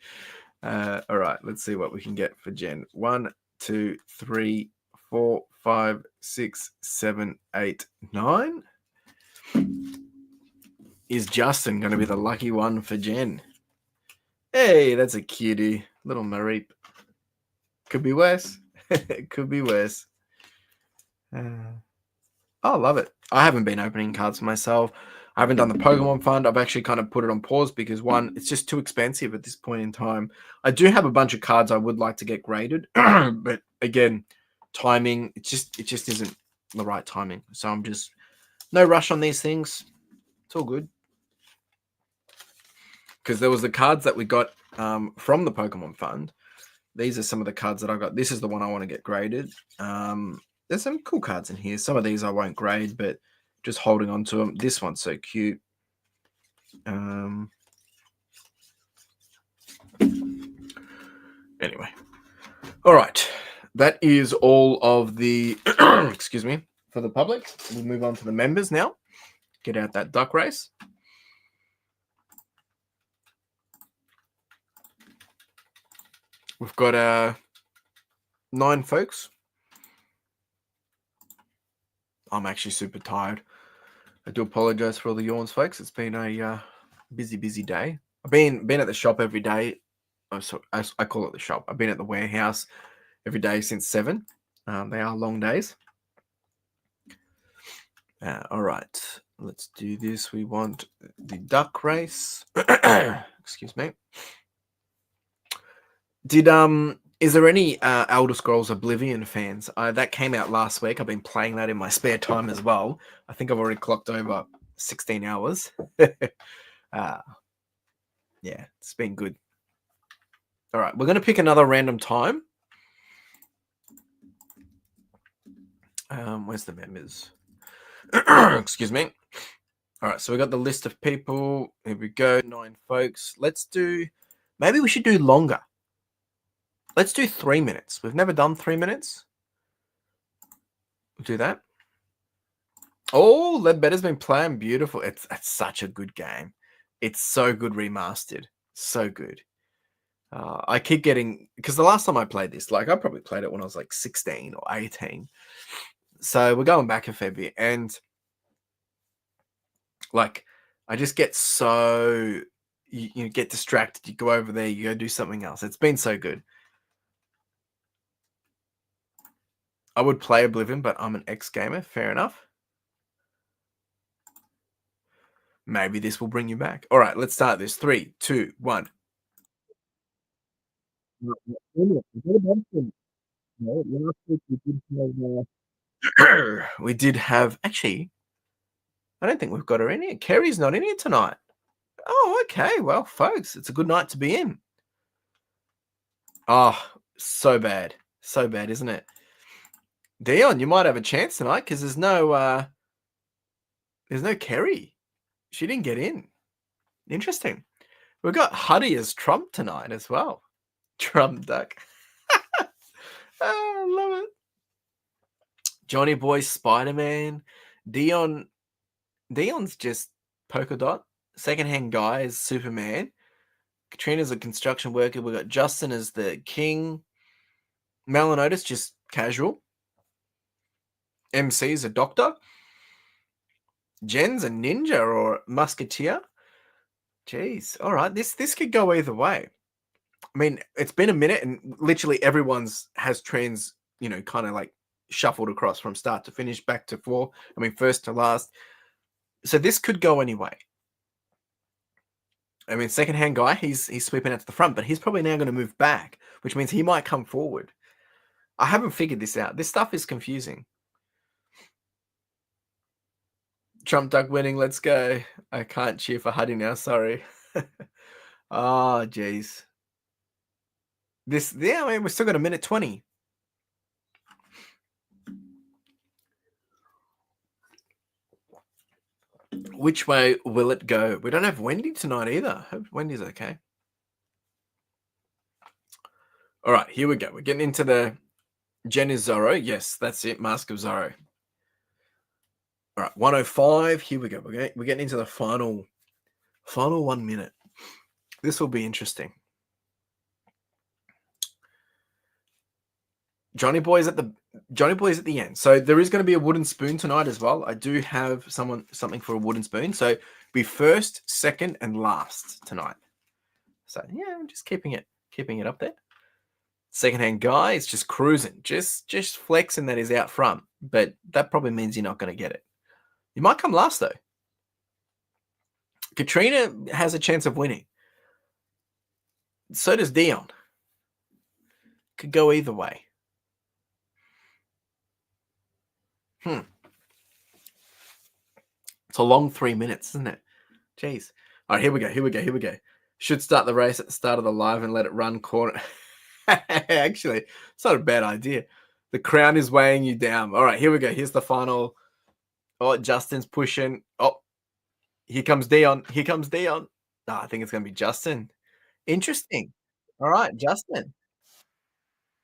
All right, let's see what we can get for Jen. 1, 2, 3, 4, 5, 6, 7, 8, 9. Is Justin going to be the lucky one for Jen? Hey, that's a cutie. Little Mareep. Could be worse. It could be worse. I love it. I haven't been opening cards myself. I haven't done the Pokemon Fund. I've actually kind of put it on pause because one, it's just too expensive at this point in time. I do have a bunch of cards I would like to get graded, but again, timing, it just isn't the right timing. So I'm just no rush on these things. It's all good. Because there was the cards that we got from the Pokemon Fund. These are some of the cards that I got. This is the one I want to get graded. There's some cool cards in here. Some of these I won't grade, but just holding on to them. This one's so cute. Anyway. All right. That is all of the, excuse me, for the public. We'll move on to the members now. Get out that duck race. We've got 9 folks. I'm actually super tired. I do apologize for all the yawns, folks. It's been a busy day. I've been at the shop every day. Oh, so I call it the shop. I've been at the warehouse every day since 7. They are long days. All right, let's do this. We want the duck race. Excuse me. Is there any Elder Scrolls Oblivion fans? That came out last week. I've been playing that in my spare time as well. I think I've already clocked over 16 hours. Yeah, it's been good. All right, we're going to pick another random time. Where's the members? Excuse me. All right, so we got the list of people. Here we go, 9 folks. Let's do, maybe we should do longer. Let's do 3 minutes. We've never done 3 minutes. We'll do that. Oh, Ledbetter's been playing beautiful. It's such a good game. It's so good remastered. So good. I keep getting, because the last time I played this, like I probably played it when I was like 16 or 18. So we're going back a fair bit. And like, I just get so, you get distracted. You go over there, you go do something else. It's been so good. I would play Oblivion, but I'm an ex-gamer. Fair enough. Maybe this will bring you back. All right, let's start this. 3, 2, 1. We did have, actually, I don't think we've got her in here. Kerry's not in here tonight. Oh, okay. Well, folks, it's a good night to be in. Oh, so bad. So bad, isn't it? Dion, you might have a chance tonight because there's no Kerry. She didn't get in. Interesting. We've got Huddy as Trump tonight as well. Trump duck. I love it. Johnny Boy, Spider-Man. Dion's just polka dot. Secondhand guy is Superman. Katrina's a construction worker. We've got Justin as the king. Melanotis, just casual. MC is a doctor. Jen's a ninja or musketeer. Jeez. All right. This could go either way. I mean, it's been a minute and literally everyone's has trends, kind of like shuffled across from start to finish, back to 4. I mean, first to last. So this could go anyway. I mean, secondhand guy, he's sweeping out to the front, but he's probably now going to move back, which means he might come forward. I haven't figured this out. This stuff is confusing. Trump duck winning, let's go. I can't cheer for Huddy now, sorry. Oh, jeez. I mean, we've still got a minute 20. Which way will it go? We don't have Wendy tonight either. Hope Wendy's okay. All right, here we go. We're getting into the Jen is Zorro. Yes, that's it. Mask of Zorro. All right, 105. Here we go. We're getting into the final 1 minute. This will be interesting. Johnny Boy's at the Johnny Boy's at the end. So there is going to be a wooden spoon tonight as well. I do have something for a wooden spoon. So be first, second, and last tonight. So yeah, I'm just keeping it up there. Secondhand guy is just cruising, just flexing that he's out front. But that probably means you're not going to get it. You might come last though. Katrina has a chance of winning. So does Dion. Could go either way. It's a long 3 minutes, isn't it? Jeez. All right, here we go. Should start the race at the start of the live and let it run corner. Actually, it's not a bad idea. The crown is weighing you down. All right, here we go. Here's the final. Oh, Justin's pushing. Oh, here comes Dion. Oh, I think it's going to be Justin. Interesting. All right, Justin.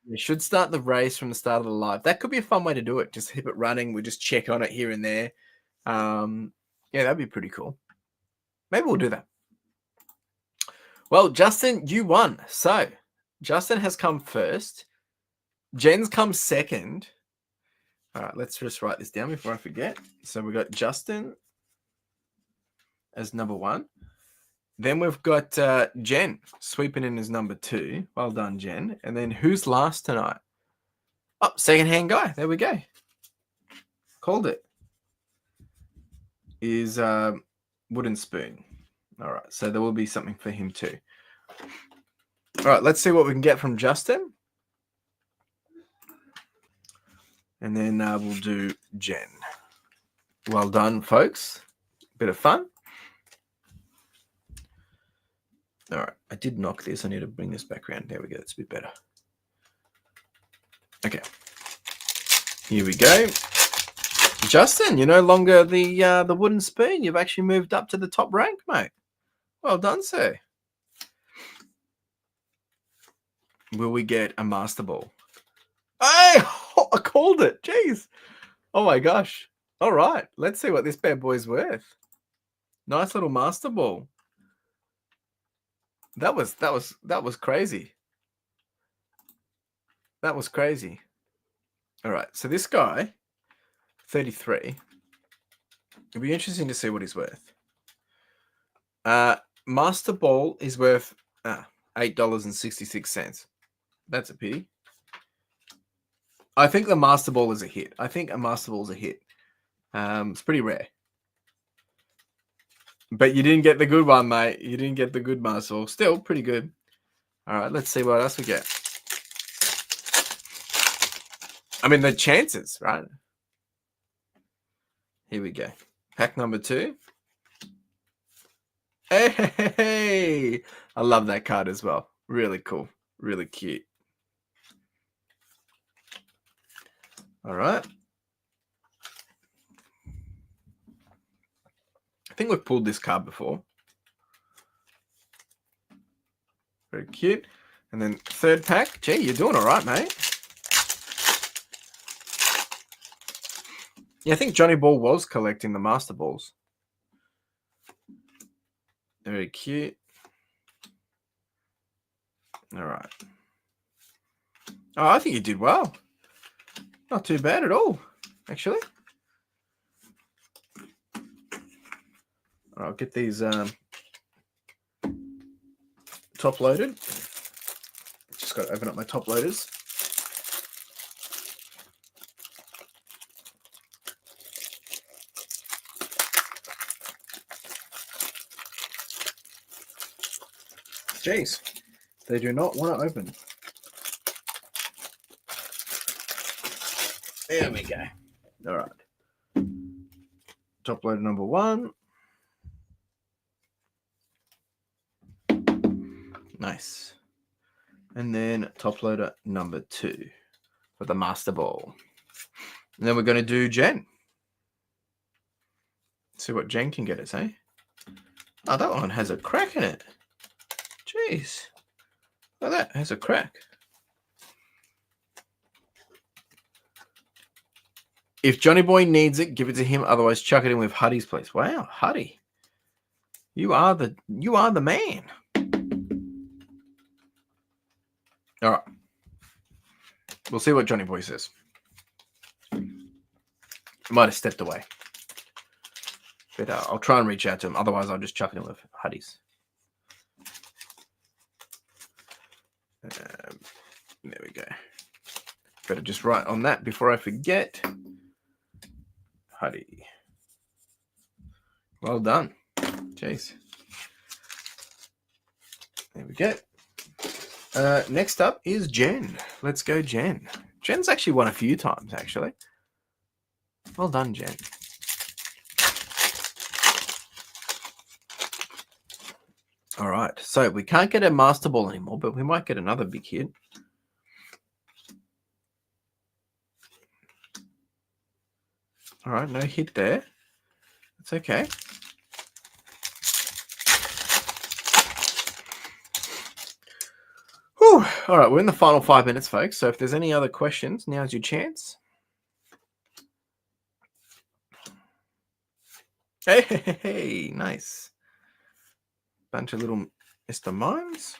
We should start the race from the start of the live. That could be a fun way to do it. Just keep it running. We just check on it here and there. Yeah, that'd be pretty cool. Maybe we'll do that. Well, Justin, you won. So Justin has come first. Jen's come second. All right, let's just write this down before I forget. So we've got Justin as number 1. Then we've got Jen sweeping in as number 2. Well done, Jen. And then who's last tonight? Oh, secondhand guy. There we go. Called it. Is wooden spoon. All right, so there will be something for him too. All right, let's see what we can get from Justin. And then we'll do Jen. Well done, folks. Bit of fun. All right, I did knock this. I need to bring this back around. There we go. It's a bit better. Okay. Here we go. Justin, you're no longer the wooden spoon. You've actually moved up to the top rank, mate. Well done, sir. Will we get a master ball? Hey, I called it. Jeez. Oh my gosh. All right. Let's see what this bad boy's worth. Nice little master ball. That was crazy. That was crazy. All right. So this guy, 33. It'll be interesting to see what he's worth. Master ball is worth $8.66. That's a pity. I think the master ball is a hit. I think a master ball is a hit. It's pretty rare. But you didn't get the good one, mate. You didn't get the good master ball. Still pretty good. All right, let's see what else we get. I mean, the chances, right? Here we go. Pack number 2. Hey, I love that card as well. Really cool. Really cute. All right. I think we've pulled this card before. Very cute. And then third pack. Gee, you're doing all right, mate. Yeah, I think Johnny Ball was collecting the master balls. Very cute. All right. Oh, I think you did well. Not too bad at all, actually. I'll get these top loaded. Just got to open up my top loaders. Jeez, they do not want to open. There we go. All right. Top loader number 1. Nice. And then top loader number 2 for the master ball. And then we're going to do Jen. See what Jen can get us, eh? Oh, that one has a crack in it. Jeez. Look at that. It has a crack. If Johnny Boy needs it, give it to him. Otherwise, chuck it in with Huddy's place. Wow, Huddy. You are the man. All right. We'll see what Johnny Boy says. He might have stepped away. But I'll try and reach out to him. Otherwise, I'll just chuck him with Huddies. There we go. Better just write on that before I forget. Huddy. Well done. Jeez. There we go. Next up is Jen. Let's go, Jen. Jen's actually won a few times, actually. Well done, Jen. All right. So we can't get a Master Ball anymore, but we might get another big hit. All right. No hit there. That's okay. Whew. All right. We're in the final 5 minutes, folks. So if there's any other questions, now's your chance. Hey, nice. Bunch of little Mr. Mimes.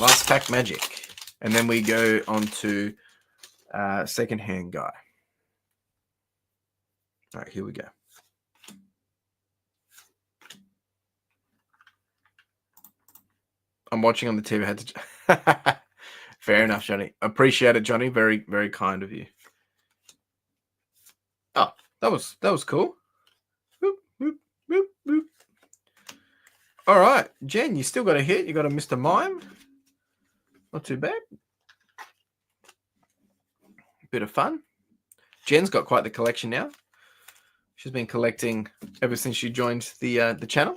Last pack magic. And then we go on to second-hand guy. All right, here we go. I'm watching on the TV. I had to... Fair enough, Johnny. Appreciate it, Johnny. Very, very kind of you. Oh, that was cool. Boop, boop, boop, boop. All right, Jen, you still got a hit. You got a Mr. Mime. Not too bad. Bit of fun. Jen's got quite the collection now. She's been collecting ever since she joined the channel.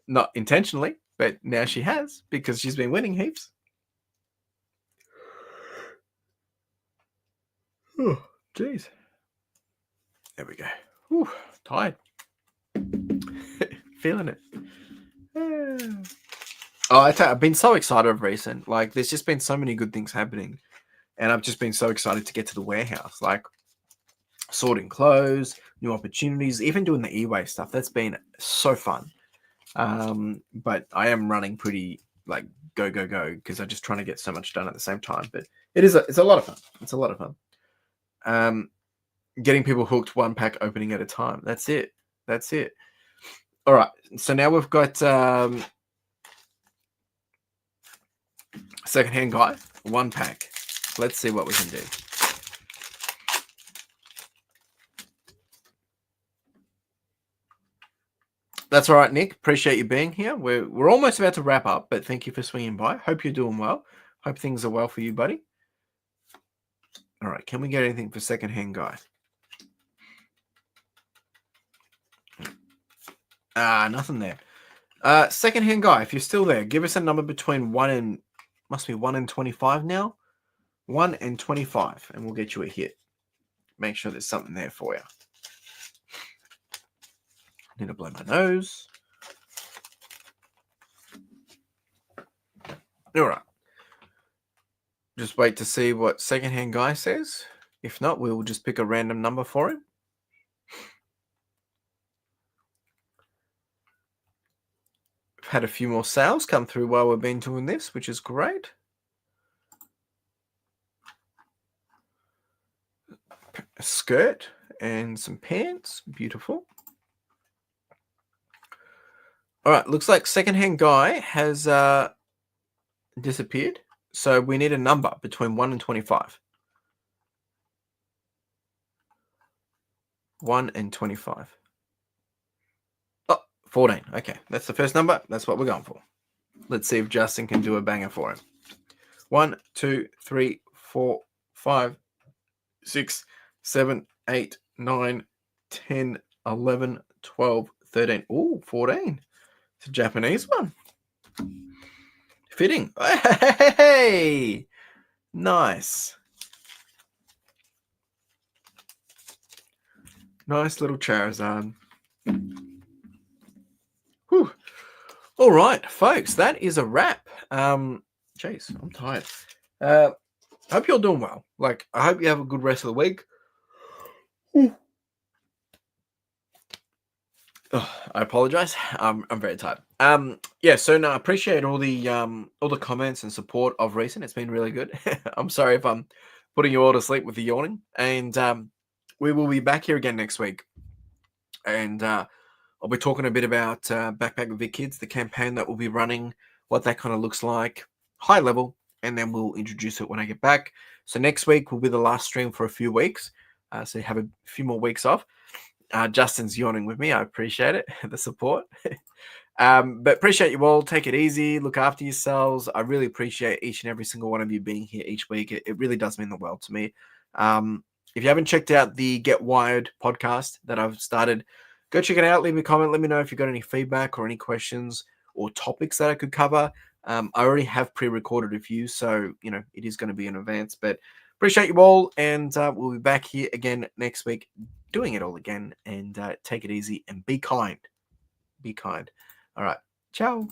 Not intentionally, but now she has because she's been winning heaps. Oh, jeez. There we go. Whew, tired. Feeling it. Oh, I've been so excited of recent. Like, there's just been so many good things happening. And I've just been so excited to get to the warehouse. Like, sorting clothes, new opportunities, even doing the e-way stuff. That's been so fun. But I am running pretty, like, go, because I'm just trying to get so much done at the same time. But it's a lot of fun. It's a lot of fun. Getting people hooked one pack opening at a time. That's it. All right. So now we've got second-hand guy, one pack. Let's see what we can do. That's all right, Nick. Appreciate you being here. We're almost about to wrap up, but thank you for swinging by. Hope you're doing well. Hope things are well for you, buddy. All right. Can we get anything for second-hand guy? Nothing there. Second-hand guy, if you're still there, give us a number between 1 and 25 now. 1 and 25, and we'll get you a hit. Make sure there's something there for you. Need to blow my nose. All right. Just wait to see what second-hand guy says. If not, we will just pick a random number for him. Had a few more sales come through while we've been doing this, which is great. A skirt and some pants. Beautiful. All right. Looks like second-hand guy has disappeared. So we need a number between 1 and 25. 1 and 25. 14. Okay, that's the first number. That's what we're going for. Let's see if Justin can do a banger for him. 1, 2, 3, 4, 5, 6, 7, 8, 9, 10, 11, 12, 13. Ooh, 14. It's a Japanese one. Fitting. Hey! Nice. Nice little Charizard. Whew. All right, folks, that is a wrap. Jeez, I'm tired. Hope you're doing well. Like, I hope you have a good rest of the week. Oh, I apologize. I'm very tired. Yeah. So no, I appreciate all the comments and support of recent. It's been really good. I'm sorry if I'm putting you all to sleep with the yawning. And we will be back here again next week. And I'll be talking a bit about Backpack with Big Kids, the campaign that we'll be running, what that kind of looks like, high level, and then we'll introduce it when I get back. So next week will be the last stream for a few weeks. So you have a few more weeks off. Justin's yawning with me. I appreciate it, the support. But appreciate you all. Take it easy. Look after yourselves. I really appreciate each and every single one of you being here each week. It really does mean the world to me. If you haven't checked out the Get Wired podcast that I've started, go check it out. Leave me a comment. Let me know if you've got any feedback or any questions or topics that I could cover. I already have pre-recorded a few, so it is going to be in advance. But appreciate you all, and we'll be back here again next week, doing it all again. And take it easy and be kind. Be kind. All right. Ciao.